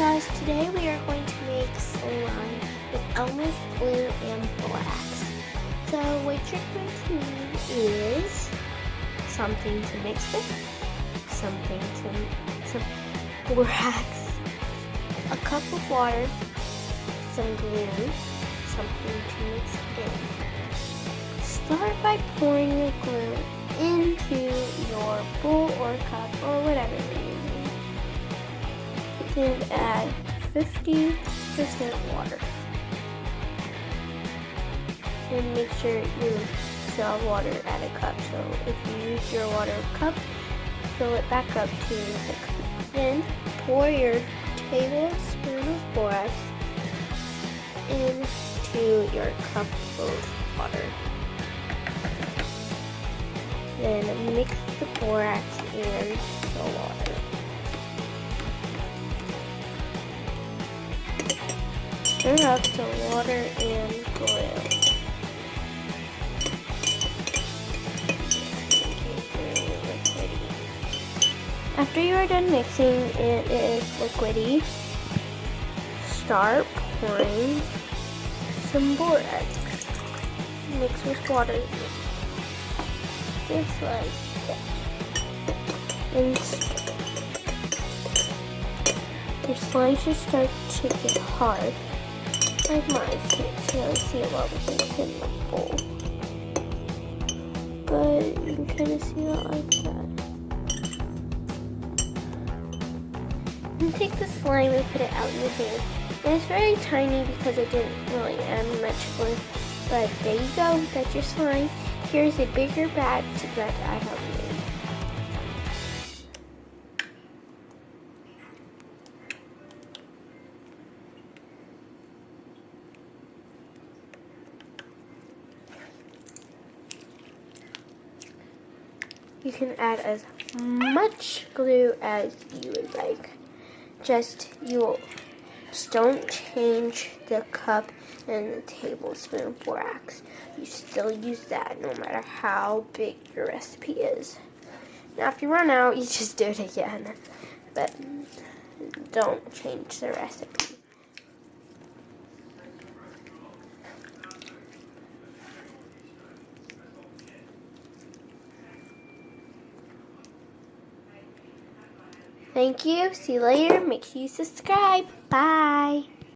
guys, today we are going to make slime with Elmer's glue and borax. So what you're going to need is something to mix with, some borax, a cup of water, some glue, something to mix in. Start by pouring the glue into your bowl or cup or whatever you're using. And add 50% water. And make sure you fill water at a cup. So if you use your water cup, fill it back up to the cup. Then pour your tablespoon of borax into your cup of water. Then mix the borax and the water. Stir up the water and glue. After you are done mixing, it is liquidy. Start pouring some borax. Mix with water. Just like that. And your slime should start to get hard. Like mine, you can't really see it well because it's in the bowl. But you can kind of see it like that. And take the slime and put it out in your hand. And it's very tiny because I didn't really add much glue. But there you go, that's your slime. Here's a bigger batch that I have made. You can add as much glue as you would like. Just don't change the cup and the tablespoon of borax. You still use that no matter how big your recipe is. Now if you run out, you just do it again. But don't change the recipe. Thank you. See you later. Make sure you subscribe. Bye.